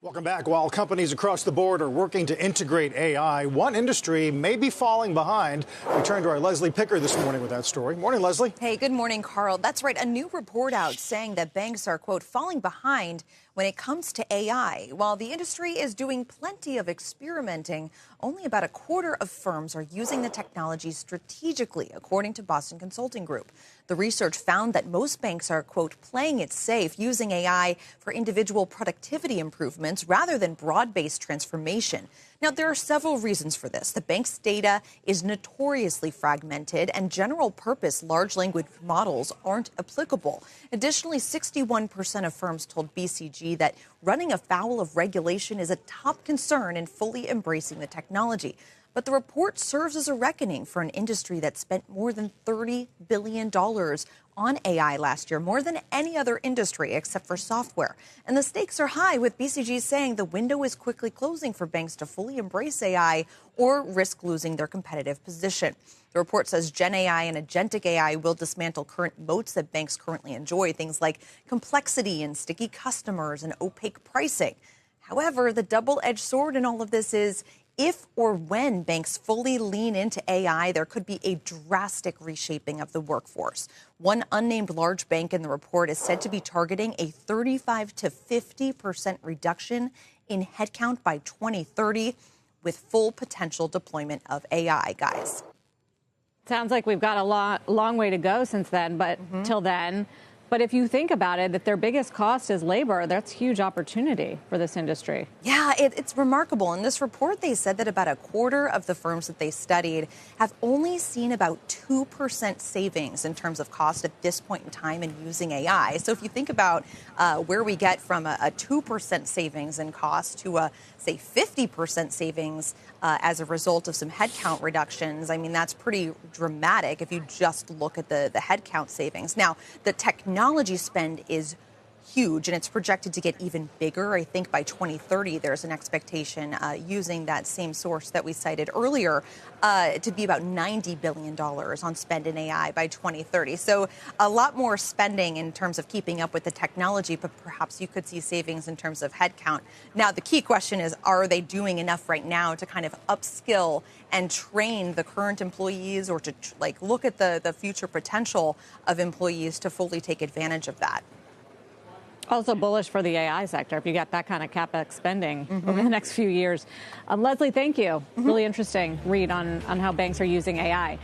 Welcome back. While companies across the board are working to integrate AI, one industry may be falling behind. We turn to our Leslie Picker this morning with that story. Morning, Leslie. Hey, good morning, Carl. That's right. A new report out saying that banks are, quote, falling behind when it comes to AI. While the industry is doing plenty of experimenting, only about a quarter of firms are using the technology strategically, according to Boston Consulting Group. The research found that most banks are, quote, playing it safe, using AI for individual productivity improvements rather than broad-based transformation. Now, there are several reasons for this. The bank's data is notoriously fragmented, and general-purpose large language models aren't applicable. Additionally, 61% of firms told BCG that running afoul of regulation is a top concern in fully embracing the technology. But the report serves as a reckoning for an industry that spent more than $30 billion on AI last year, more than any other industry except for software. And the stakes are high, with BCG saying the window is quickly closing for banks to fully embrace AI or risk losing their competitive position. The report says Gen AI and agentic AI will dismantle current moats that banks currently enjoy, things like complexity and sticky customers and opaque pricing. However, the double-edged sword in all of this is if or when banks fully lean into AI, there could be a drastic reshaping of the workforce. One unnamed large bank in the report is said to be targeting a 35 to 50% reduction in headcount by 2030, with full potential deployment of AI, guys. Sounds like we've got a long way to go since then, but till then. But if you think about it, if their biggest cost is labor, that's huge opportunity for this industry. Yeah, it's remarkable. In this report, they said that about a quarter of the firms that they studied have only seen about 2% savings in terms of cost at this point in time in using AI. So if you think about where we get from a 2% savings in cost to a, say, 50% savings as a result of some headcount reductions, I mean, that's pretty dramatic if you just look at the headcount savings. Now, the technology spend is huge, and it's projected to get even bigger. I think by 2030, there's an expectation using that same source that we cited earlier to be about $90 billion on spend in AI by 2030. So a lot more spending in terms of keeping up with the technology, but perhaps you could see savings in terms of headcount. Now, the key question is, are they doing enough right now to kind of upskill and train the current employees, or to look at the future potential of employees to fully take advantage of that? Also bullish for the AI sector if you get that kind of CapEx spending over the next few years. Leslie, thank you. Really interesting read on how banks are using AI.